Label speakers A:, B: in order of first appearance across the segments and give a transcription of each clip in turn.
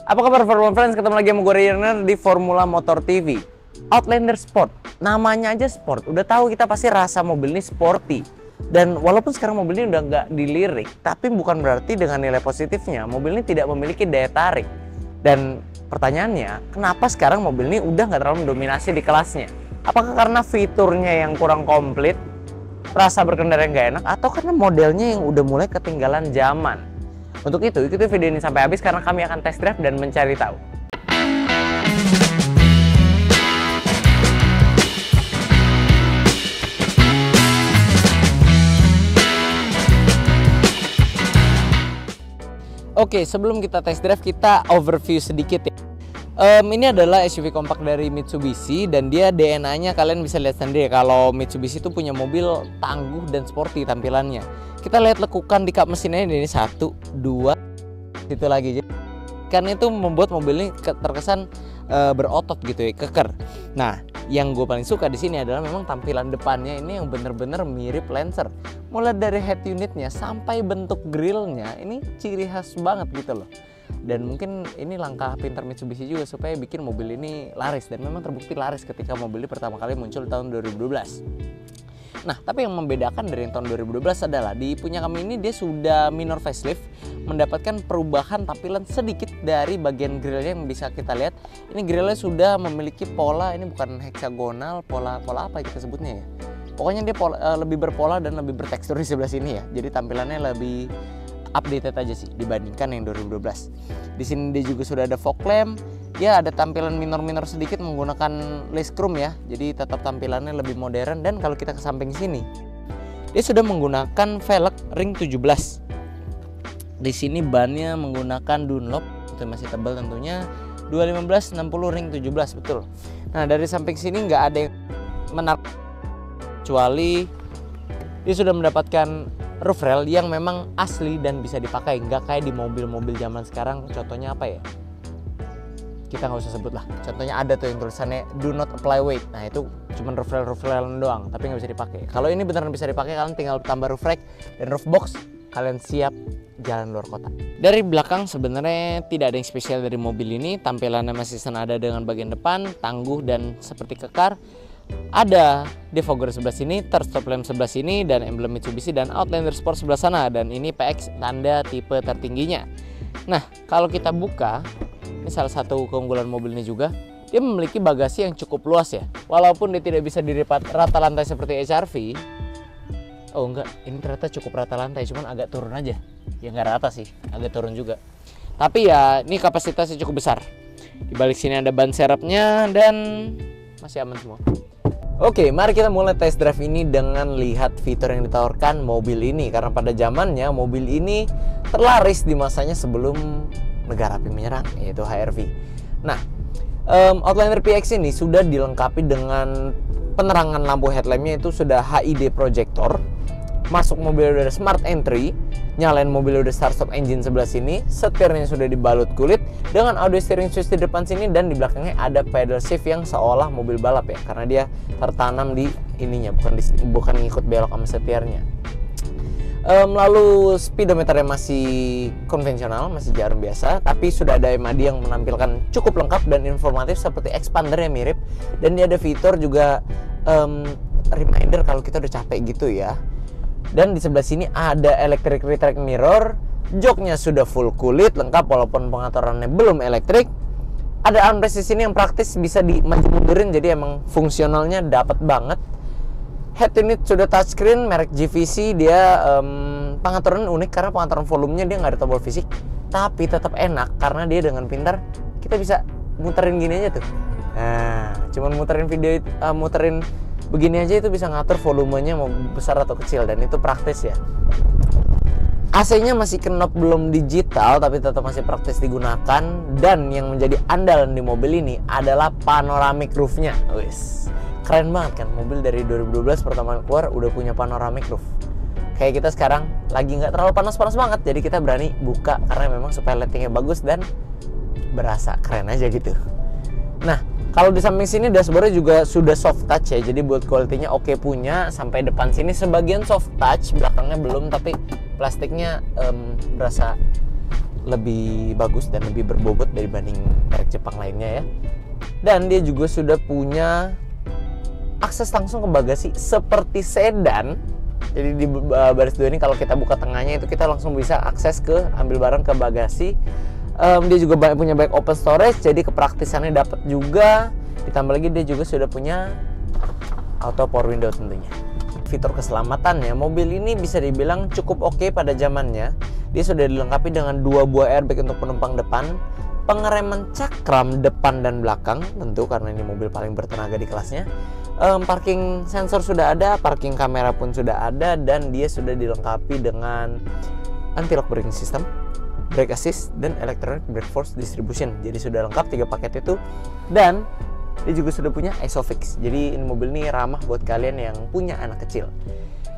A: Apa kabar Formula Friends? Ketemu lagi sama gue Riner di Formula Motor TV. Outlander Sport, namanya aja sport. Udah tahu kita pasti rasa mobil ini sporty. Dan walaupun sekarang mobil ini udah nggak dilirik, tapi bukan berarti dengan nilai positifnya mobil ini tidak memiliki daya tarik. Dan pertanyaannya, kenapa sekarang mobil ini udah nggak terlalu mendominasi di kelasnya? Apakah karena fiturnya yang kurang komplit, rasa berkendara yang nggak enak, atau karena modelnya yang udah mulai ketinggalan zaman? Untuk itu, ikuti video ini sampai habis karena kami akan test drive dan mencari tahu. Oke, sebelum kita test drive, kita overview sedikit ya. Ini adalah SUV kompak dari Mitsubishi dan dia DNA-nya kalian bisa lihat sendiri kalau Mitsubishi itu punya mobil tangguh dan sporty tampilannya. Kita lihat lekukan di kap mesinnya ini 1, 2, itu lagi. Karena itu membuat mobil ini terkesan berotot gitu ya, keker. Nah, yang gue paling suka di sini adalah memang tampilan depannya ini yang bener-bener mirip Lancer. Mulai dari head unitnya sampai bentuk grillnya ini ciri khas banget gitu loh. Dan mungkin ini langkah pintar Mitsubishi juga supaya bikin mobil ini laris, dan memang terbukti laris ketika mobil ini pertama kali muncul tahun 2012. Nah, tapi yang membedakan dari tahun 2012 adalah di punya kami ini dia sudah minor facelift, mendapatkan perubahan tampilan sedikit dari bagian grillnya yang bisa kita lihat. Ini grillnya sudah memiliki pola, ini bukan heksagonal, pola apa kita sebutnya ya. Pokoknya dia lebih berpola dan lebih bertekstur di sebelah sini ya. Jadi tampilannya lebih updated aja sih dibandingkan yang 2012. Di sini dia juga sudah ada fog lamp. Ya, ada tampilan minor-minor sedikit menggunakan lace chrome ya. Jadi tetap tampilannya lebih modern. Dan kalau kita ke samping sini, dia sudah menggunakan velg ring 17. Di sini bannya menggunakan Dunlop, itu masih tebal tentunya. 215 60 ring 17, betul. Nah, dari samping sini nggak ada yang menarik, kecuali dia sudah mendapatkan roof rail yang memang asli dan bisa dipakai, nggak kayak di mobil-mobil zaman sekarang. Contohnya apa ya? Kita nggak usah sebut lah. Contohnya ada tuh yang tulisannya do not apply weight. Nah, itu cuma roof rail doang, tapi nggak bisa dipakai. Kalau ini beneran bisa dipakai, kalian tinggal tambah roof rack dan roof box, kalian siap jalan luar kota. Dari belakang sebenarnya tidak ada yang spesial dari mobil ini. Tampilannya masih senada dengan bagian depan, tangguh dan seperti kekar. Ada defogger sebelah sini, third stop lamp sebelah sini, dan emblem Mitsubishi dan Outlander Sport sebelah sana. Dan ini PX tanda tipe tertingginya. Nah, kalau kita buka, ini salah satu keunggulan mobil ini juga, dia memiliki bagasi yang cukup luas ya. Walaupun dia tidak bisa dilipat rata lantai seperti HR-V. Oh enggak, ini ternyata cukup rata lantai, cuman agak turun aja. Ya nggak rata sih, agak turun juga. Tapi ya ini kapasitasnya cukup besar. Di balik sini ada ban serepnya dan masih aman semua. Oke, mari kita mulai test drive ini dengan lihat fitur yang ditawarkan mobil ini. Karena pada zamannya mobil ini terlaris di masanya sebelum negara api menyerang, yaitu HR-V. Nah, Outlander PX ini sudah dilengkapi dengan penerangan lampu headlampnya itu sudah HID projector. Masuk mobil udah smart entry, nyalain mobil udah start stop engine sebelah sini, setirnya sudah dibalut kulit dengan audio steering switch di depan sini, dan di belakangnya ada pedal shift yang seolah mobil balap ya, karena dia tertanam di ininya, bukan ngikut belok sama setirnya. Lalu speedometernya masih konvensional, masih jarum biasa, tapi sudah ada MAD yang menampilkan cukup lengkap dan informatif seperti expandernya mirip, dan dia ada fitur juga reminder kalau kita udah capek gitu ya. Dan di sebelah sini ada electric retract mirror, joknya sudah full kulit lengkap walaupun pengaturannya belum elektrik. Ada armrest di sini yang praktis bisa dimaju mundurin, jadi emang fungsionalnya dapat banget. Head unit sudah touchscreen merek GVC, dia pengaturan unik karena pengaturan volumenya dia nggak ada tombol fisik, tapi tetap enak karena dia dengan pintar kita bisa muterin gini aja tuh. Nah, cuman muterin video, muterin begini aja itu bisa ngatur volumenya mau besar atau kecil, dan itu praktis ya. AC-nya masih knob belum digital tapi tetap masih praktis digunakan, dan yang menjadi andalan di mobil ini adalah panoramic roof-nya. Wis, keren banget kan, mobil dari 2012 pertama keluar udah punya panoramic roof. Kayak kita sekarang lagi nggak terlalu panas-panas banget, jadi kita berani buka karena memang supaya lightingnya bagus dan berasa keren aja gitu. Nah, kalau di samping sini dashboardnya juga sudah soft touch ya, jadi buat kualitinya oke punya. Sampai depan sini sebagian soft touch, belakangnya belum, tapi plastiknya berasa lebih bagus dan lebih berbobot dibanding merek Jepang lainnya ya. Dan dia juga sudah punya akses langsung ke bagasi seperti sedan. Jadi di baris 2 ini kalau kita buka tengahnya itu kita langsung bisa akses ke ambil barang ke bagasi. Dia juga punya banyak open storage, jadi kepraktisannya dapat juga. Ditambah lagi dia juga sudah punya auto power window tentunya. Fitur keselamatannya, mobil ini bisa dibilang cukup oke pada zamannya. Dia sudah dilengkapi dengan 2 buah airbag untuk penumpang depan, pengereman cakram depan dan belakang tentu karena ini mobil paling bertenaga di kelasnya. Parking sensor sudah ada, parking kamera pun sudah ada, dan dia sudah dilengkapi dengan anti-lock braking system, brake assist, dan electronic brake force distribution. Jadi sudah lengkap 3 paket itu. Dan dia juga sudah punya ISOFIX. Jadi ini mobil ini ramah buat kalian yang punya anak kecil.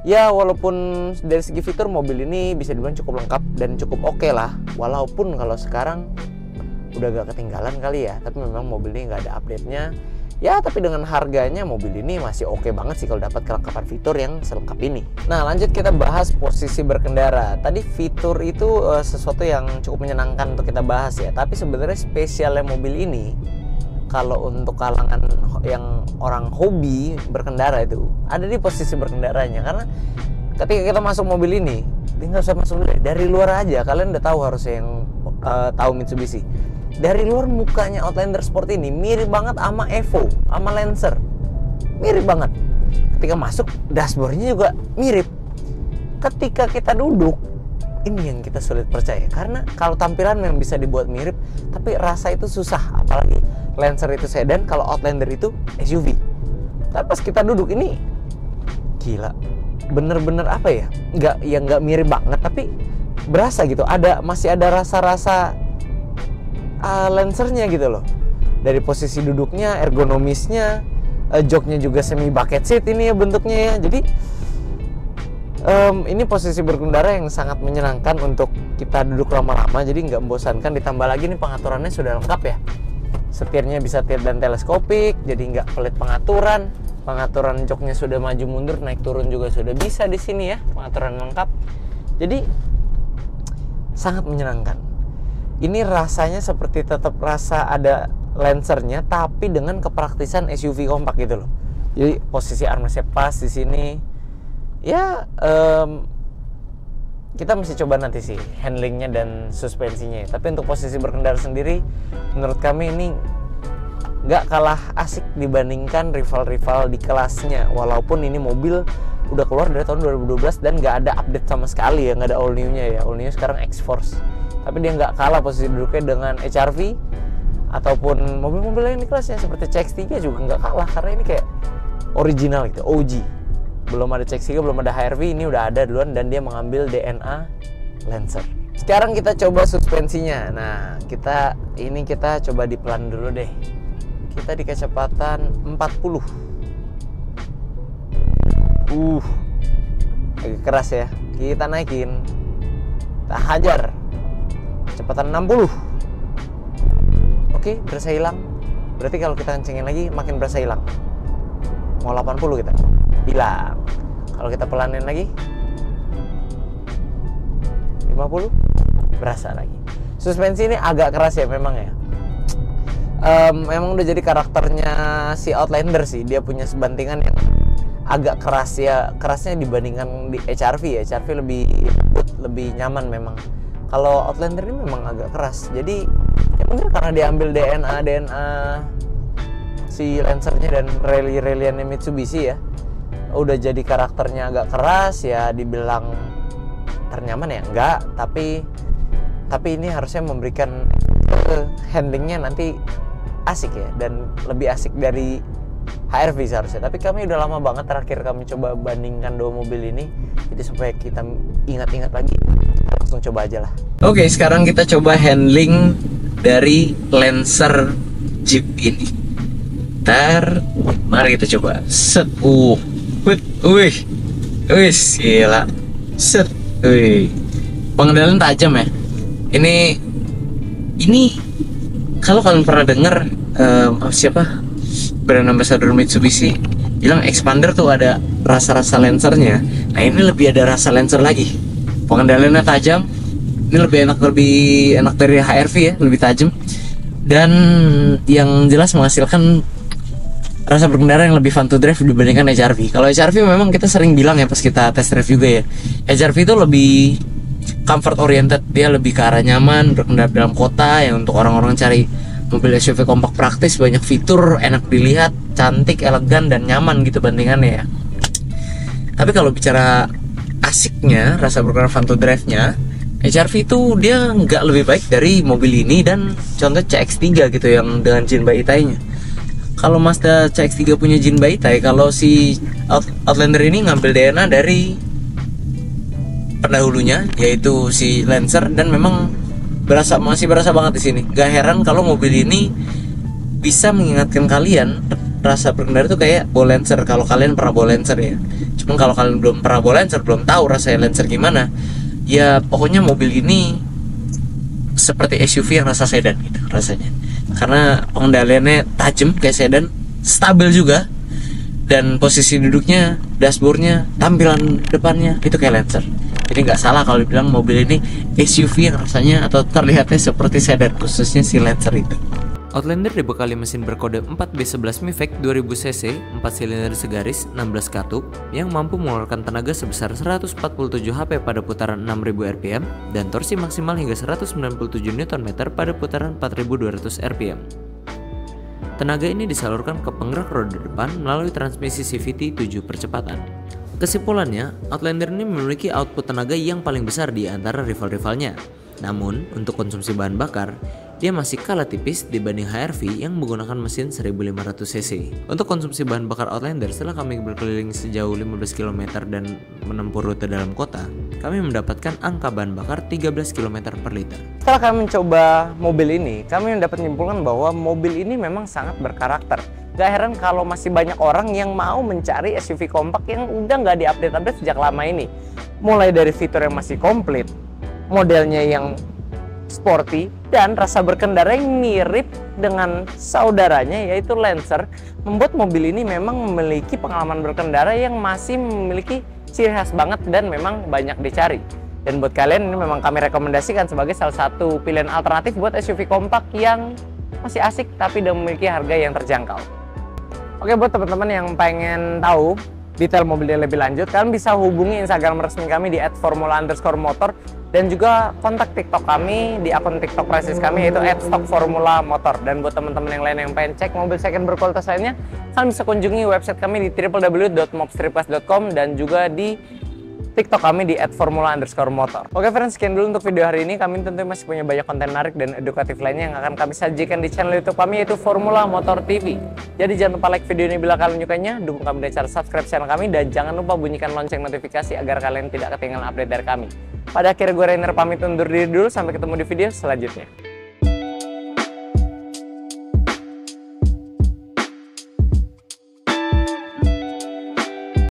A: Ya walaupun dari segi fitur mobil ini bisa dibilang cukup lengkap dan cukup oke lah. Walaupun kalau sekarang udah agak ketinggalan kali ya, tapi memang mobil ini nggak ada update-nya. Ya tapi dengan harganya mobil ini masih oke banget sih kalau dapat kelengkapan fitur yang selengkap ini. Nah lanjut kita bahas posisi berkendara. Tadi fitur itu sesuatu yang cukup menyenangkan untuk kita bahas ya. Tapi sebenarnya spesialnya mobil ini kalau untuk kalangan yang orang hobi berkendara itu ada di posisi berkendaranya. Karena ketika kita masuk mobil ini, tinggal saya masuk dulu dari luar aja kalian udah tahu harusnya yang tahu Mitsubishi. Dari luar mukanya Outlander Sport ini mirip banget sama Evo, sama Lancer. Mirip banget. Ketika masuk, dashboardnya juga mirip. Ketika kita duduk, ini yang kita sulit percaya. Karena kalau tampilan memang bisa dibuat mirip, tapi rasa itu susah. Apalagi Lancer itu sedan, kalau Outlander itu SUV. Tapi pas kita duduk ini, gila. Bener-bener apa ya? Nggak mirip banget, tapi berasa gitu. Masih ada rasa-rasa Lancernya gitu loh. Dari posisi duduknya, ergonomisnya, joknya juga semi bucket seat ini ya bentuknya ya. Jadi ini posisi berkendara yang sangat menyenangkan untuk kita duduk lama-lama. Jadi nggak membosankan. Ditambah lagi nih pengaturannya sudah lengkap ya. Setirnya bisa setir dan teleskopik, jadi nggak pelit pengaturan. Pengaturan joknya sudah maju mundur, naik turun juga sudah bisa di sini ya. Pengaturan lengkap. Jadi sangat menyenangkan. Ini rasanya seperti tetap rasa ada Lancernya, tapi dengan kepraktisan SUV kompak gitu loh. Jadi posisi armrestnya pas di sini. Ya, kita mesti coba nanti sih handlingnya dan suspensinya. Tapi untuk posisi berkendara sendiri, menurut kami ini nggak kalah asik dibandingkan rival-rival di kelasnya. Walaupun ini mobil udah keluar dari tahun 2012 dan nggak ada update sama sekali ya, nggak ada all new-nya ya. All new sekarang X-Force. Tapi dia nggak kalah posisi duduknya dengan HR-V ataupun mobil-mobil lain di kelasnya seperti CX-3 juga nggak kalah karena ini kayak original gitu, OG. Belum ada CX-3, belum ada HR-V, ini udah ada duluan dan dia mengambil DNA Lancer. Sekarang kita coba suspensinya. Nah, kita coba dipelan dulu deh. Kita di kecepatan 40. Agak keras ya. Kita naikin. Kita hajar. Kecepatan 60. Oke, berasa hilang. Berarti kalau kita kencengin lagi makin berasa hilang. Mau 80 kita. Hilang. Kalau kita pelanin lagi 50. Berasa lagi. Suspensi ini agak keras ya memang ya. Memang udah jadi karakternya si Outlander sih. Dia punya sebantingan yang agak keras ya. Kerasnya dibandingkan di HR-V ya. HR-V lebih nyaman memang. Kalau Outlander ini memang agak keras. Jadi ya mungkin karena diambil DNA si Lancernya dan rally-rallyannya Mitsubishi ya. Udah jadi karakternya agak keras ya, dibilang ternyaman ya enggak, tapi ini harusnya memberikan handlingnya nanti asik ya, dan lebih asik dari HR-V seharusnya. Tapi kami udah lama banget terakhir kami coba bandingkan dua mobil ini, jadi supaya kita ingat-ingat lagi, kita langsung coba aja lah. Oke, sekarang kita coba handling dari Lancer Jeep ini. Mari kita coba. Set, wih, gila. Set, wih. Pengendalian tajam ya. Ini kalau kalian pernah dengar siapa brand ambassador Mitsubishi bilang expander tuh ada rasa-rasa Lancernya. Nah ini lebih ada rasa Lancer lagi. Pengendaliannya tajam. Ini lebih enak dari HR-V ya, lebih tajam. Dan yang jelas menghasilkan rasa berkendara yang lebih fun to drive dibandingkan HR-V. Kalau HR-V memang kita sering bilang ya pas kita test drive juga ya, HR-V itu lebih comfort oriented, dia lebih ke arah nyaman berkendara dalam kota ya, untuk orang-orang cari mobil SUV kompak praktis, banyak fitur, enak dilihat, cantik, elegan dan nyaman gitu bandingannya ya. Tapi kalau bicara asiknya, rasa berkendara fun to drive-nya, HR-V itu dia nggak lebih baik dari mobil ini dan contoh CX-3 gitu yang dengan Jin Baitai-nya. Kalau Mazda CX-3 punya Jin Baitai, kalau si Outlander ini ngambil DNA dari pendahulunya yaitu si Lancer, dan memang masih berasa banget di sini. Gak heran kalau mobil ini bisa mengingatkan kalian rasa berkendara itu kayak bawa Lancer kalau kalian pernah bawa Lancer ya. Cuman kalau kalian belum pernah bawa Lancer, belum tahu rasanya Lancer gimana, ya pokoknya mobil ini seperti SUV yang rasa sedan gitu rasanya, karena pengendaliannya tajam kayak sedan, stabil juga, dan posisi duduknya, dashboardnya, tampilan depannya itu kayak Lancer. Jadi nggak salah kalau dibilang mobil ini SUV yang rasanya atau terlihatnya seperti sedan, khususnya si Lancer itu. Outlander dibekali mesin berkode 4B11 Mivec 2000cc, 4 silinder segaris, 16 katup, yang mampu mengeluarkan tenaga sebesar 147 HP pada putaran 6000 rpm dan torsi maksimal hingga 197 Nm pada putaran 4200 rpm. Tenaga ini disalurkan ke penggerak roda depan melalui transmisi CVT 7 percepatan. Kesimpulannya, Outlander ini memiliki output tenaga yang paling besar di antara rival-rivalnya. Namun, untuk konsumsi bahan bakar, dia masih kalah tipis dibanding HR-V yang menggunakan mesin 1500cc. Untuk konsumsi bahan bakar Outlander, setelah kami berkeliling sejauh 15 km dan menempuh rute dalam kota, kami mendapatkan angka bahan bakar 13 km per liter. Setelah kami mencoba mobil ini, kami dapat menyimpulkan bahwa mobil ini memang sangat berkarakter. Gak heran kalau masih banyak orang yang mau mencari SUV kompak yang udah nggak diupdate-update sejak lama ini. Mulai dari fitur yang masih komplit, modelnya yang sporty, dan rasa berkendara yang mirip dengan saudaranya yaitu Lancer, membuat mobil ini memang memiliki pengalaman berkendara yang masih memiliki ciri khas banget dan memang banyak dicari. Dan buat kalian ini memang kami rekomendasikan sebagai salah satu pilihan alternatif buat SUV kompak yang masih asik tapi udah memiliki harga yang terjangkau. Oke, buat teman-teman yang pengen tahu detail mobilnya lebih lanjut, kalian bisa hubungi Instagram resmi kami di @formula_motor dan juga kontak TikTok kami di akun TikTok pressis kami yaitu @stockformulamotor. Dan buat teman-teman yang lain yang pengen cek mobil second berkualitas lainnya, kalian bisa kunjungi website kami di www.mobstripas.com dan juga di TikTok kami di @formula_motor. Oke friends, sekian dulu untuk video hari ini. Kami tentu masih punya banyak konten menarik dan edukatif lainnya yang akan kami sajikan di channel YouTube kami yaitu Formula Motor TV. Jadi jangan lupa like video ini bila kalian menyukainya, dukung kami dengan cara subscribe channel kami, dan jangan lupa bunyikan lonceng notifikasi agar kalian tidak ketinggalan update dari kami. Pada akhirnya gue Rainer pamit undur diri dulu, sampai ketemu di video selanjutnya.